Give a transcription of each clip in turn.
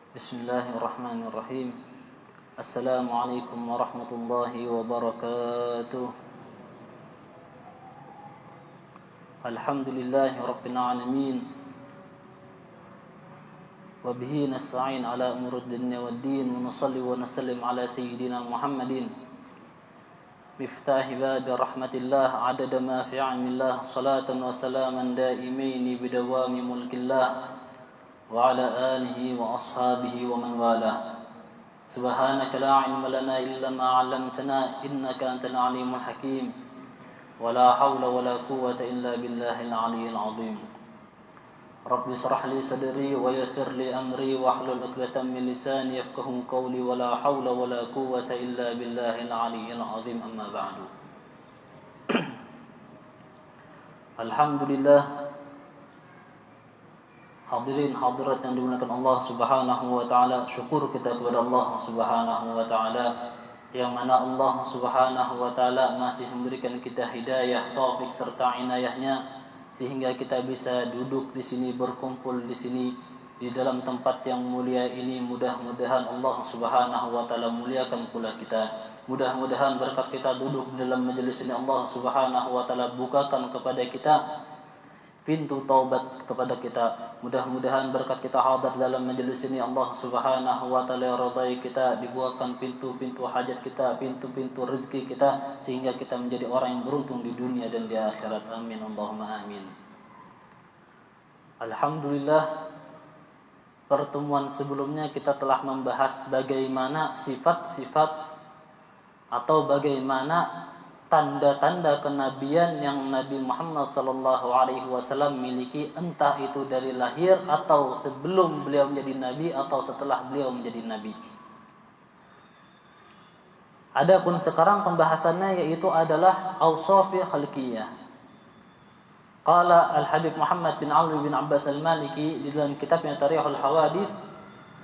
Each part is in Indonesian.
Bismillahirrahmanirrahim. Assalamualaikum warahmatullahi wabarakatuh. Alhamdulillahi rabbil alamin. Wa bihi nasta'in ala umuri dunya waddin wa nusalli wa nusallim ala sayyidina Muhammadin miftahi babi rahmatillah adada ma fi 'ilmillah salatan wa salaman daimaini bidawami mulkillah wa ala alihi wa ashabihi wa man wala. Subhanaka la ilma lana illa ma 'allamtana innaka antal alimul hakim. Wa la hawla wa la quwwata illa billahil aliyyil 'azim. Rabbi shrah li sadri wa yassir li amri wa hlul 'uqdatam min lisani yafqahu qawli wa la hawla wa la quwwata illa billahil aliyyil 'azim. Amma ba'du. Alhamdulillah, hadirin hadirat yang dimuliakan Allah Subhanahu wa taala, syukur kita kepada Allah Subhanahu wa taala yang mana Allah Subhanahu wa taala masih memberikan kita hidayah, taufik serta inayahnya sehingga kita bisa duduk di sini, berkumpul di sini di dalam tempat yang mulia ini. Mudah-mudahan Allah Subhanahu wa taala muliakan pula kita. Mudah-mudahan berkat kita duduk di dalam majelis ini Allah Subhanahu wa taala bukakan kepada kita pintu taubat kepada kita. Mudah-mudahan berkat kita hadir dalam majelis ini Allah Subhanahu wa taala ridai kita, dibukakan pintu-pintu hajat kita, pintu-pintu rezeki kita sehingga kita menjadi orang yang beruntung di dunia dan di akhirat. Amin Allahumma amin. Alhamdulillah, pertemuan sebelumnya kita telah membahas bagaimana sifat-sifat atau bagaimana tanda-tanda kenabian yang Nabi Muhammad SAW miliki, entah itu dari lahir atau sebelum beliau menjadi nabi atau setelah beliau menjadi nabi. Adapun sekarang pembahasannya yaitu adalah awsafi khalqiyah. Qala Al-Habib Muhammad bin Ali bin Abbas Al-Maliki di dalam kitabnya Tarikhul Hawadits,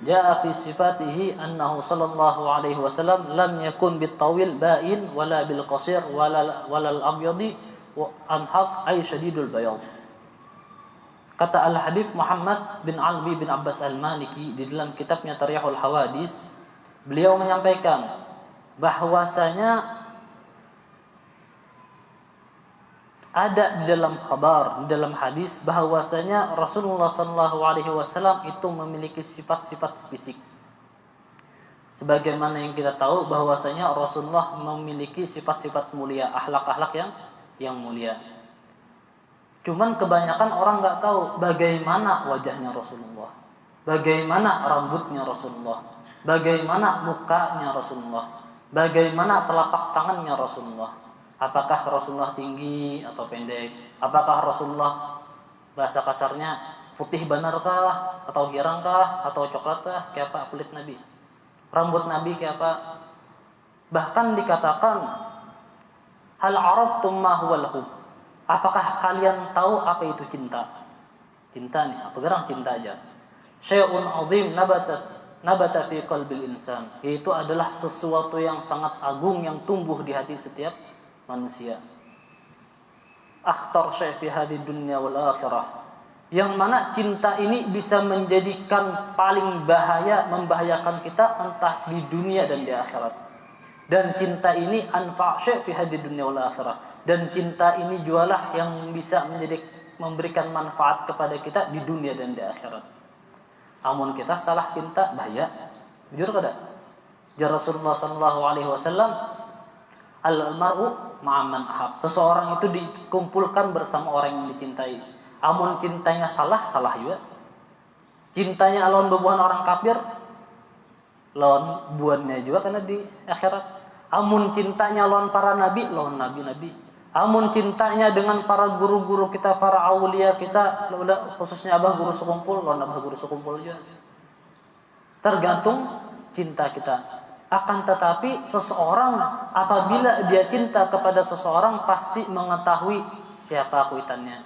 jaa fi sifatihi annahu sallallahu alaihi wasallam lam yakun bitawil ba'in wala bil qasir wala al abyadi wa amhaq ay shadidul bayad. Kata Al-Habib Muhammad bin Ali bin Abbas Al-Maliki di dalam kitabnya Tarikhul Hawadits, beliau menyampaikan bahwasanya ada di dalam khabar, di dalam hadis bahwasanya Rasulullah sallallahu alaihi wasallam itu memiliki sifat-sifat fisik. Sebagaimana yang kita tahu bahwasanya Rasulullah memiliki sifat-sifat mulia, akhlak-akhlak yang mulia. Cuman kebanyakan orang enggak tahu bagaimana wajahnya Rasulullah, bagaimana rambutnya Rasulullah, bagaimana mukanya Rasulullah, bagaimana telapak tangannya Rasulullah. Apakah Rasulullah tinggi atau pendek? Apakah Rasulullah bahasa kasarnya putih banarkah atau girangkah atau coklatkah? Kayak apa kulit Nabi? Rambut Nabi kayak apa? Bahkan dikatakan hal araftum ma huwal hub. Apakah kalian tahu apa itu cinta? Cinta nih, apa gerang cinta aja. Syai'un azim nabata fi qalbil insan. Itu adalah sesuatu yang sangat agung yang tumbuh di hati setiap manusia. Akhtar syai' fi hadhihi dunya wal akhirah. Yang mana cinta ini bisa menjadikan paling bahaya, membahayakan kita entah di dunia dan di akhirat. Dan cinta ini anfa' syai' fi hadhihi dunya wal akhirah. Dan cinta ini jualah yang bisa memberikan manfaat kepada kita di dunia dan di akhirat. Amun kita salah cinta bahaya. Jujur kada? Jar Rasulullah sallallahu alaihi wasallam, al-mar'u ma'aman ahab. Seseorang itu dikumpulkan bersama orang yang dicintai. Amun cintanya salah juga. Cintanya lawan bebuan orang kafir, lawan buannya juga karena di akhirat. Amun cintanya lawan para nabi, lawan nabi-nabi. Amun cintanya dengan para guru-guru kita, para aulia kita, khususnya abah guru sekumpul, lawan abah guru sekumpul juga. Tergantung cinta kita. Akan tetapi seseorang apabila dia cinta kepada seseorang pasti mengetahui siapa kuitannya.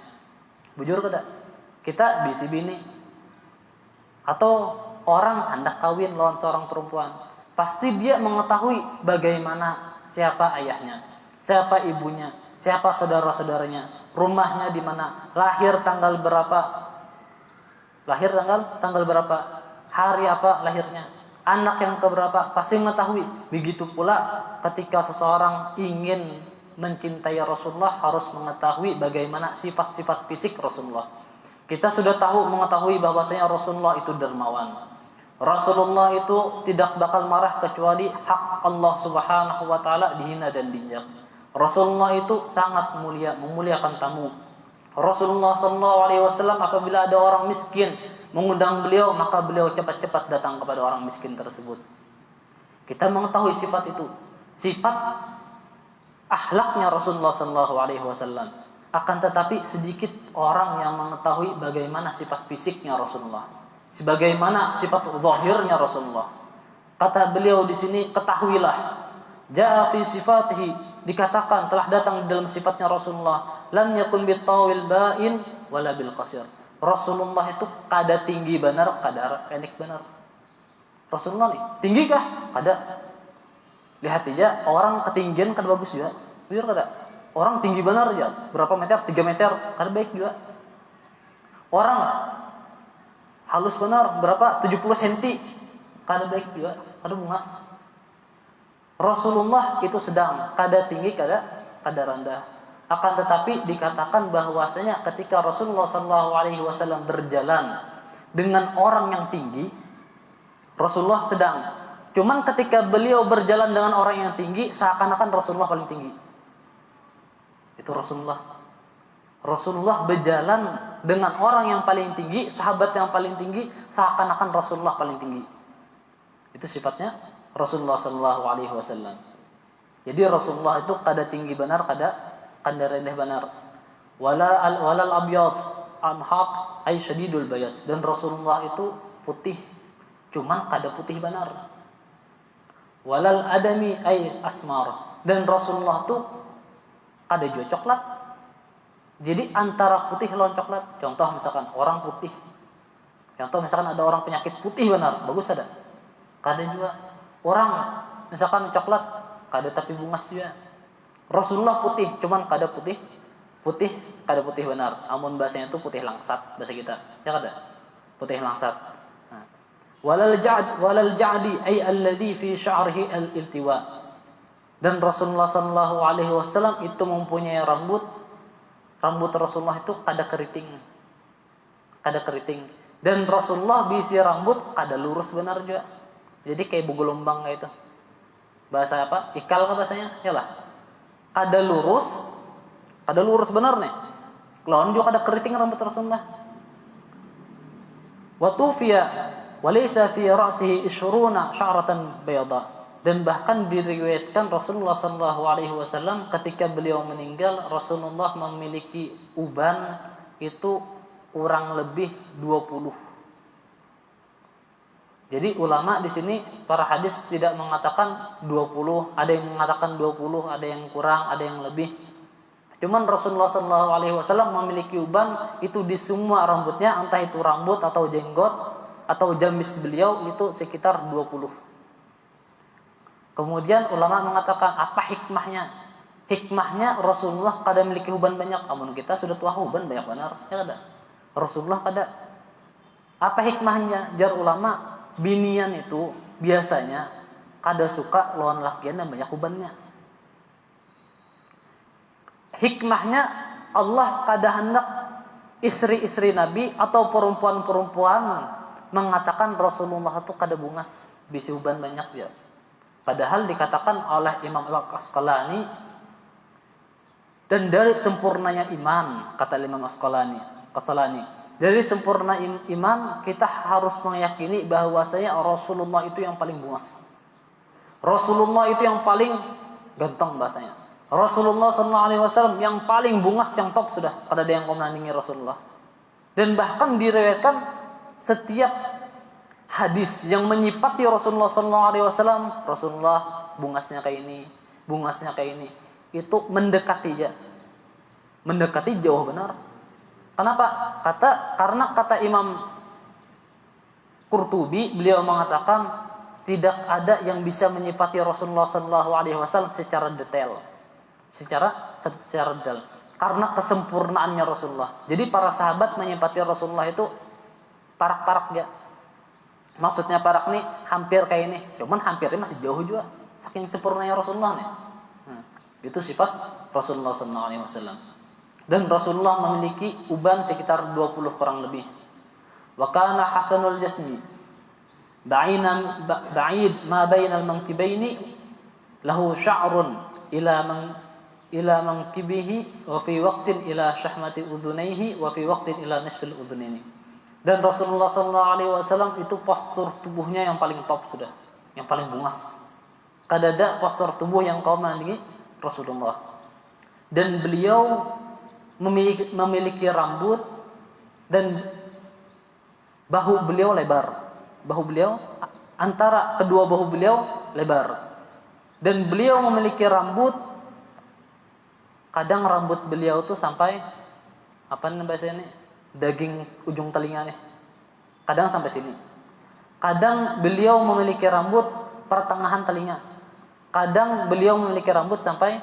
Bujur kada? Kita bisi bini atau orang hendak kawin lawan seorang perempuan, pasti dia mengetahui bagaimana siapa ayahnya, siapa ibunya, siapa saudara-saudaranya, rumahnya di mana, lahir tanggal berapa, hari apa lahirnya, anak yang keberapa, pasti mengetahui. Begitu pula ketika seseorang ingin mencintai Rasulullah harus mengetahui bagaimana sifat-sifat fisik Rasulullah. Kita sudah mengetahui bahwasanya Rasulullah itu dermawan. Rasulullah itu tidak bakal marah kecuali hak Allah Subhanahu wa taala dihina dan diinjak. Rasulullah itu sangat mulia, memuliakan tamu. Rasulullah SAW apabila ada orang miskin mengundang beliau, maka beliau cepat-cepat datang kepada orang miskin tersebut. Kita mengetahui sifat itu, sifat akhlaknya Rasulullah SAW. Akan tetapi sedikit orang yang mengetahui bagaimana sifat fisiknya Rasulullah, sebagaimana sifat zahirnya Rasulullah. Kata beliau di sini, ketahuilah, jaa fi sifatihi, dikatakan telah datang di dalam sifatnya Rasulullah, lam yakun bitawil ba'in wala bil qasir. Rasulullah itu kada tinggi benar, kada pendek benar. Rasulullah nih, tinggi kah? Kada. Lihat aja orang ketinggian kada bagus juga. Biar kada. Orang tinggi benar aja, berapa meter? 3 meter, kada baik juga. Orang halus benar, berapa? 70 cm, kada baik juga, kada bungas. Rasulullah itu sedang, kada tinggi, kada rendah. Akan tetapi dikatakan bahwasanya ketika Rasulullah SAW berjalan dengan orang yang tinggi, Rasulullah sedang. Cuman ketika beliau berjalan dengan orang yang tinggi, seakan-akan Rasulullah paling tinggi. Itu Rasulullah. Rasulullah berjalan dengan orang yang paling tinggi, sahabat yang paling tinggi, seakan-akan Rasulullah paling tinggi. Itu sifatnya Rasulullah SAW. Jadi Rasulullah itu kada tinggi benar, kada rendah benar. Walal abyad amhaq ay syadidul bayad. Dan Rasulullah itu putih, cuman kada putih benar. Walal adami ay asmar. Dan Rasulullah itu kada juga coklat. Jadi antara putih lawan coklat. Contoh misalkan orang putih. Contoh misalkan ada orang penyakit putih benar, bagus ada. Kada juga. Orang misalkan coklat, kada tapi bungas juga. Rasulullah putih, cuman kada putih kada putih benar. Amun bahasanya itu putih langsat bahasa kita. Ya kada? Putih langsat. Nah. Walal ja'di ay alladhi fi sya'rihi al-iltiwa. Dan Rasulullah SAW itu mempunyai rambut Rasulullah itu kada keriting. Dan Rasulullah bisi rambut kada lurus benar juga. Jadi kayak bugelombang kayak itu. Bahasa apa? Ikal kan bahasanya? Yalah. Kada lurus benar nih. Lawan juga kada keriting rambut Rasulullah. Wa tufiya wa laysa fi ra'sihi 20 sya'ratan bayada. Dan bahkan diriwayatkan Rasulullah SAW ketika beliau meninggal, Rasulullah memiliki uban itu kurang lebih 20. Jadi ulama di sini para hadis tidak mengatakan 20, ada yang mengatakan 20, ada yang kurang, ada yang lebih. Cuman Rasulullah SAW memiliki uban itu di semua rambutnya, entah itu rambut atau jenggot atau jamis beliau itu sekitar 20. Kemudian ulama mengatakan apa hikmahnya? Hikmahnya Rasulullah kada memiliki uban banyak. Amun kita sudah tua uban banyak benar, ya kada. Rasulullah kada. Apa hikmahnya? Jar ulama, binian itu biasanya kada suka lawan lakian yang banyak ubannya. Hikmahnya Allah kada hendak istri-istri Nabi atau perempuan-perempuan mengatakan Rasulullah itu kada bungas, bisi uban banyak dia. Padahal dikatakan oleh Imam Al-Asqalani, dan dari sempurnanya iman, kata Imam Al-Asqalani, dari sempurna iman kita harus meyakini bahwasanya Rasulullah itu yang paling bungas. Rasulullah itu yang paling ganteng bahasanya. Rasulullah SAW yang paling bungas, yang top sudah. Pada ada yang menandingi Rasulullah. Dan bahkan diriwayatkan setiap hadis yang menyifati Rasulullah SAW, Rasulullah bungasnya kayak ini, bungasnya kayak ini, itu mendekati jauh benar. Kenapa? Karena kata Imam Qurtubi, beliau mengatakan tidak ada yang bisa menyifati Rasulullah SAW secara detail, secara detail, karena kesempurnaannya Rasulullah. Jadi para sahabat menyifati Rasulullah itu parak-parak dia. Maksudnya parak nih hampir kayak ini, cuman hampirnya masih jauh juga. Saking sempurnanya Rasulullah nih. Itu sifat Rasulullah SAW. Dan Rasulullah memiliki uban sekitar 20 kurang lebih. Wa kana hasanul jasmi ba'id ma bainal mankibaini lahu sya'run ila mankibihi wa fi waqtin ila syahmati udhunaihi wa fi waqtin ila nisfil udhunaini. Dan Rasulullah SAW itu postur tubuhnya yang paling top sudah, yang paling bungas. Kadada postur tubuh yang kau miliki Rasulullah. Dan beliau memiliki rambut dan bahu beliau lebar. Bahu beliau antara kedua bahu beliau lebar. Dan beliau memiliki rambut, kadang rambut beliau tuh sampai apa nih bahasanya, daging ujung telinga nih. Kadang sampai sini. Kadang beliau memiliki rambut pertengahan telinga. Kadang beliau memiliki rambut sampai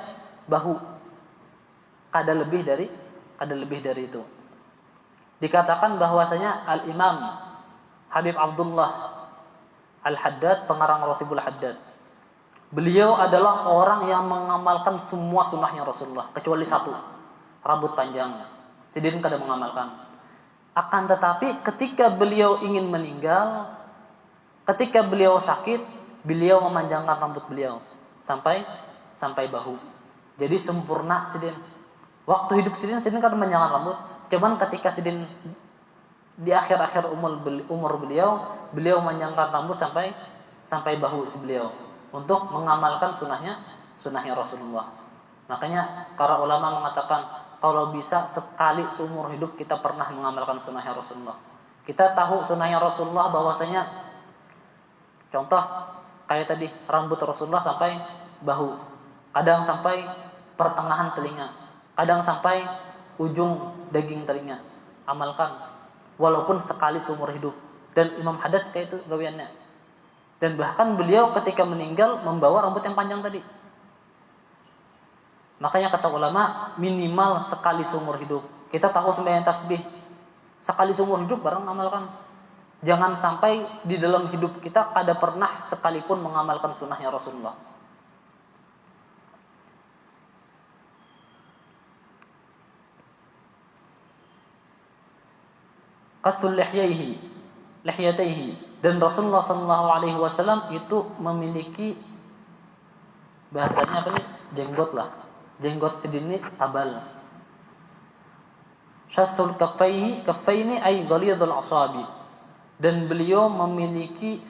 bahu. Kadang lebih dari itu. Dikatakan bahwasanya Al-Imam Habib Abdullah Al-Haddad, pengarang Ratibul Haddad, beliau adalah orang yang mengamalkan semua sunnahnya Rasulullah kecuali satu, rambut panjang. Sidin kadang mengamalkan. Akan tetapi ketika beliau ingin meninggal, ketika beliau sakit, beliau memanjangkan rambut beliau sampai bahu. Jadi sempurna Sidin. Waktu hidup Sidin kan memanjangkan rambut. Cuman ketika Sidin di akhir-akhir umur beliau memanjangkan rambut sampai bahu beliau untuk mengamalkan sunnahnya Rasulullah. Makanya para ulama mengatakan kalau bisa sekali seumur hidup kita pernah mengamalkan sunnahnya Rasulullah. Kita tahu sunnahnya Rasulullah bahwasanya contoh kayak tadi rambut Rasulullah sampai bahu, kadang sampai pertengahan telinga, kadang sampai ujung daging telinga. Amalkan walaupun sekali seumur hidup. Dan Imam Haddad kayak itu gawiannya. Dan bahkan beliau ketika meninggal membawa rambut yang panjang tadi. Makanya kata ulama minimal sekali seumur hidup. Kita tahu sembahyang tasbih sekali seumur hidup bareng amalkan. Jangan sampai di dalam hidup kita kada pernah sekalipun mengamalkan sunnahnya Rasulullah. Qasul lihyataihi, dan Rasulullah SAW itu memiliki bahasanya apa nih, jenggot sedini tabal. Shasul kaffaini ay ghalidul asabi, dan beliau memiliki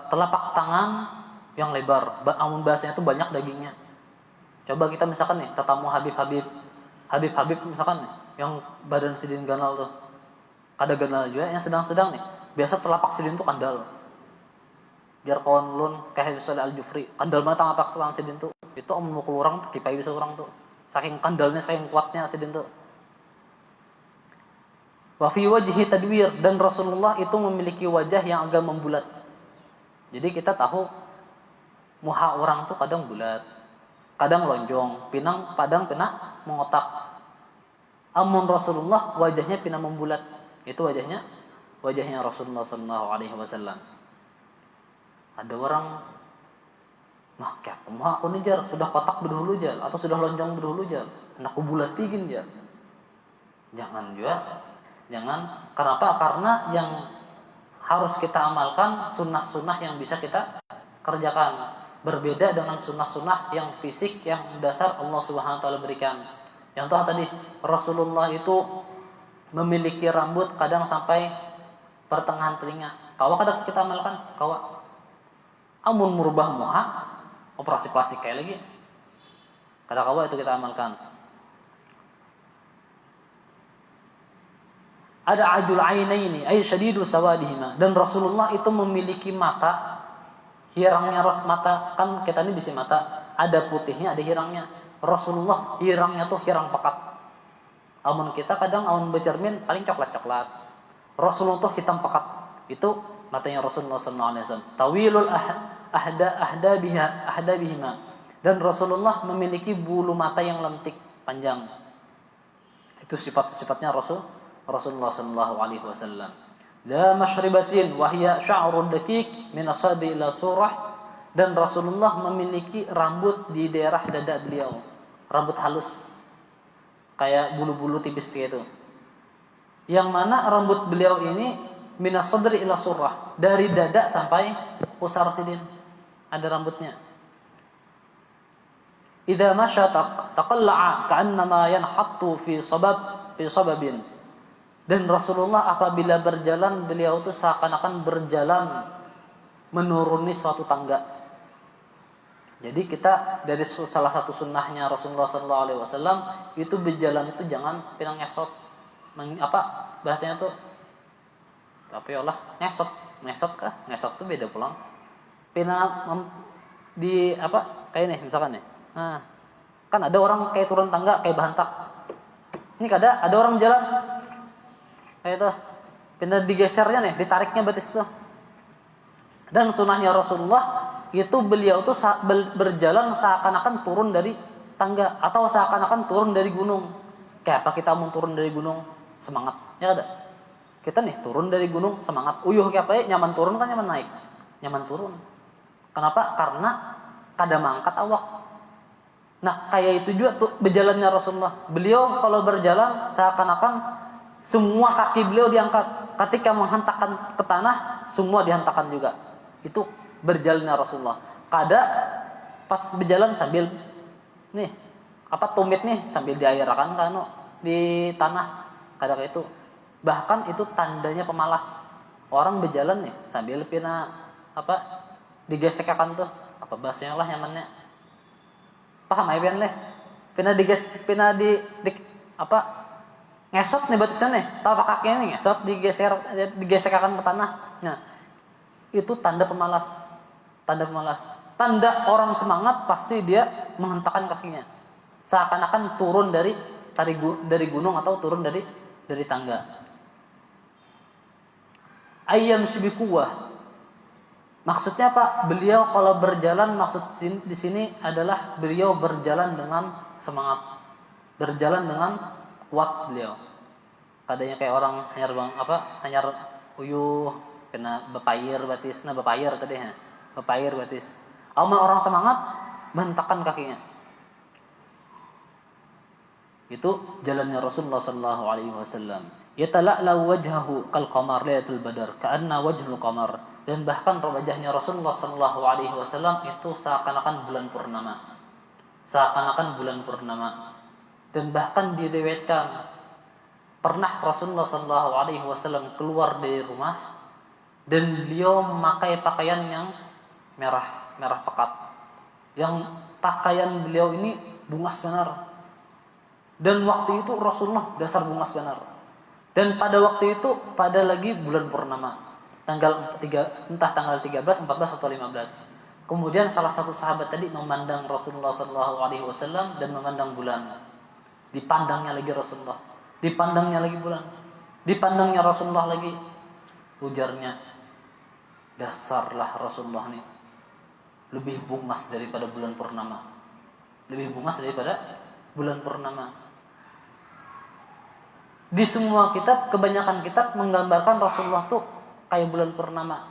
telapak tangan yang lebar. Amun bahasanya itu banyak dagingnya. Coba kita misalkan nih tetamu Habib misalkan nih, yang badan Sidin ganal tuh, kada ganal juga yang sedang-sedang nih. Biasa telapak Sidin tuh kandal. Biar kawan lun kayak Habib Al-Jufri, kandal mana telapak selang Sidin tuh. Itu amun mukul orang tuh kipai bisa orang tuh. Saking kandalnya, saking kuatnya Sidin tuh. Wa fi wajhi tadwir, dan Rasulullah itu memiliki wajah yang agak membulat. Jadi kita tahu muha orang tuh kadang bulat, kadang lonjong, kadang pina mengotak. Amun Rasulullah wajahnya pina membulat. Itu wajahnya Rasulullah SAW. Ada orang aku nih jar sudah kotak berdahulu jar atau sudah lonjong berdahulu jar, anakku bulat tingin jar. Jangan juga. Jangan. Kenapa? Karena yang harus kita amalkan sunnah-sunnah yang bisa kita kerjakan. Berbeda dengan sunnah-sunnah yang fisik yang dasar Allah Subhanahu wa taala berikan. Contoh tadi Rasulullah itu memiliki rambut kadang sampai pertengahan telinga. Kawa kadang kita amalkan, kawa. Amun murubah muha, operasi plastik kayak lagi. Kadang kawa itu kita amalkan. Ada ajul ainaini ay syadidu sawadihima, dan Rasulullah itu memiliki mata hirangnya mata, kan kita ini bisi mata, ada putihnya, ada hirangnya. Rasulullah hirangnya tuh hirang pekat. Amun kita kadang amun bercermin paling coklat-coklat. Rasulullah tuh hitam pekat. Itu matanya Rasulullah SAW. Tawilul ahda bihima. Dan Rasulullah memiliki bulu mata yang lentik, panjang. Itu sifat-sifatnya Rasulullah SAW. la mashribatin wa hiya sya'run dakik min asabi ila surah. Dan Rasulullah memiliki rambut di daerah dada beliau, rambut halus kayak bulu-bulu tipis kayak itu. Yang mana rambut beliau ini min asadri ila surah, dari dada sampai pusar sidin ada rambutnya. Idza masya taqalla'a ka'annama yanhattu fi sababin. Dan Rasulullah apabila berjalan, beliau itu seakan-akan berjalan menuruni suatu tangga. Jadi kita dari salah satu sunnahnya Rasulullah SAW itu berjalan itu jangan pinang ngesot, bahasanya tuh apa ya Allah, ngesot kah? Ngesot tuh beda pulang. Di apa kayak nih misalkan nih. Nah, kan ada orang kayak turun tangga kayak bahantak. Ini ada orang jalan kayak itu, pindah digesernya nih, ditariknya batis tuh. Dan sunnahnya Rasulullah itu beliau tuh berjalan seakan-akan turun dari tangga atau seakan-akan turun dari gunung. Kayak apa kita mau turun dari gunung? Semangat, ya ada. Kita nih turun dari gunung semangat. Uyuh kayak apa ya? Nyaman turun kan nyaman naik. Nyaman turun. Kenapa? Karena kada mangkat awak. Nah, kayak itu juga tuh berjalannya Rasulullah. Beliau kalau berjalan seakan-akan semua kaki beliau diangkat. Ketika menghentakkan ke tanah, semua dihentakkan juga. Itu berjalannya Rasulullah. Kada pas berjalan sambil nih tumit nih sambil diairkan kan di tanah. Kada kayak itu. Bahkan itu tandanya pemalas. Orang berjalan nih sambil digesekkan tuh. Apa bahasanya lah nyamannya. Paham ya leh? Ngesot nih batisnya nih. Tapak kakinya nih ngesot digesekkan ke tanah. Nah, itu tanda pemalas. Tanda orang semangat pasti dia menghentakkan kakinya. Seakan-akan turun dari gunung atau turun dari tangga. Ayyam syibikuwah. Maksudnya apa? Beliau kalau berjalan di sini adalah beliau berjalan dengan semangat. Berjalan dengan kuat beliau. Kadanya kayak orang hanyar uyuh kena bepair batis, bepair tadi ya. Bepair batis. Amun orang semangat menghentakkan kakinya. Itu jalannya Rasulullah sallallahu alaihi wasallam. Yatala'la wajhahu kal qamar lailatul badar, ka'anna wajhul qamar. Dan bahkan wajahnya Rasulullah sallallahu alaihi wasallam itu seakan-akan bulan purnama. Dan bahkan diriwayatkan pernah Rasulullah sallallahu alaihi wasallam keluar dari rumah dan beliau memakai pakaian yang merah pekat. Yang pakaian beliau ini bungas benar. Dan waktu itu Rasulullah dasar bungas benar. Dan pada waktu itu pada lagi bulan purnama. Tanggal 13, 14 atau 15. Kemudian salah satu sahabat tadi memandang Rasulullah sallallahu alaihi wasallam dan memandang bulan. Dipandangnya lagi Rasulullah. Dipandangnya lagi bulan. Dipandangnya Rasulullah lagi. Ujarnya, dasarlah Rasulullah nih lebih bungas daripada bulan purnama. Lebih bungas daripada bulan purnama. Di semua kitab, kebanyakan kitab menggambarkan Rasulullah tuh kayak bulan purnama.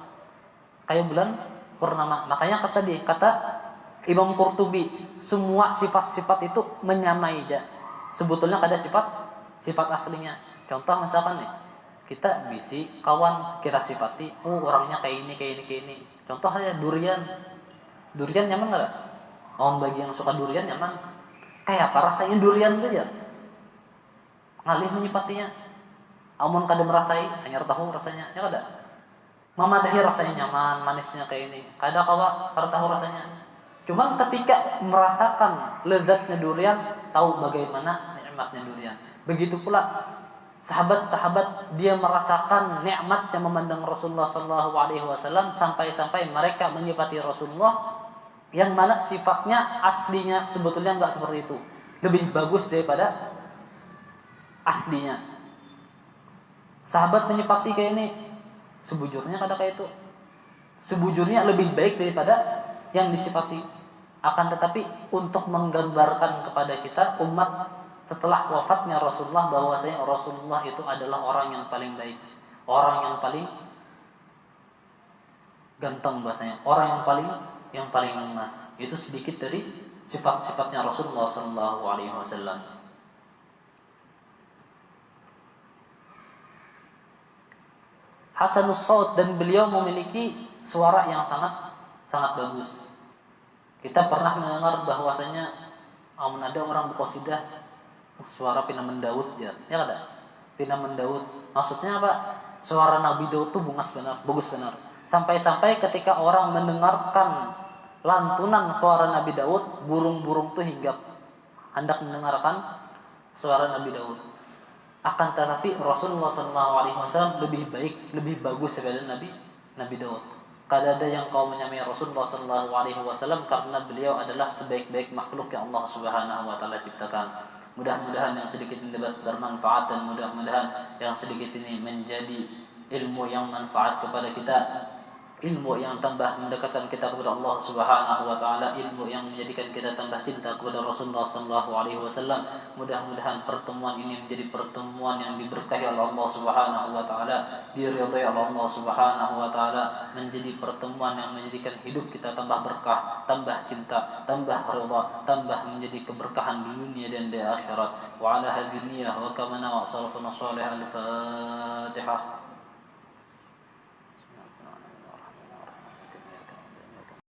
Makanya kata Imam Qurtubi, semua sifat-sifat itu menyamai aja. Sebetulnya ada sifat aslinya. Contoh misalkan nih, kita bisi kawan kita sifati, orangnya kayak ini. Contoh aja durian. Durian nyaman enggak? Bagi yang suka durian nyaman. Kayak apa rasanya durian tuh ya? Ngalih menyipatinya. Amun kada merasai, hanya tahu rasanya. Ya kada? Mamadahi rasanya nyaman, manisnya kayak ini. Kada kawa tahu rasanya. Cuma ketika merasakan lezatnya durian, tahu bagaimana nikmatnya durian. Begitu pula sahabat-sahabat dia merasakan nikmat yang memandang Rasulullah sallallahu alaihi wasallam sampai-sampai mereka menyifati Rasulullah yang mana sifatnya aslinya sebetulnya enggak seperti itu. Lebih bagus daripada aslinya. Sahabat menyifati kayak ini, sebujurnya kada kayak itu. Sebujurnya lebih baik daripada yang disifati. Akan tetapi untuk menggambarkan kepada kita umat setelah wafatnya Rasulullah bahwasanya Rasulullah itu adalah orang yang paling baik. orang yang paling ganteng bahasanya, orang yang paling emas. Itu sedikit dari sifat-sifatnya Rasulullah sallallahu alaihi wasallam. Hasanus shaut, dan beliau memiliki suara yang sangat bagus. Kita pernah mendengar bahwasanya ada orang berqasidah suara Pinaman Daud ya ada. Pinaman Daud. Maksudnya apa? Suara Nabi Daud itu bagus benar. Sampai-sampai ketika orang mendengarkan lantunan suara Nabi Daud, burung-burung itu hinggap hendak mendengarkan suara Nabi Daud. Akan tetapi Rasulullah SAW lebih baik, lebih bagus daripada Nabi Daud. Kada ada yang kau menyamai Rasulullah SAW karena beliau adalah sebaik-baik makhluk yang Allah Subhanahu Wa Taala ciptakan. Mudah-mudahan yang sedikit ini dapat bermanfaat, dan mudah-mudahan yang sedikit ini menjadi ilmu yang manfaat kepada kita, ilmu yang tambah mendekatkan kita kepada Allah Subhanahu wa taala, ilmu yang menjadikan kita tambah cinta kepada Rasulullah sallallahu alaihi wasallam. Mudah-mudahan pertemuan ini menjadi pertemuan yang diberkahi oleh Allah Subhanahu wa taala, diridhai oleh Allah Subhanahu wa taala, menjadi pertemuan yang menjadikan hidup kita tambah berkah, tambah cinta, tambah ridha, tambah menjadi keberkahan di dunia dan di akhirat. Wa ala hadhihi niyyah wa kama na wa salafuna salih al-Fatihah.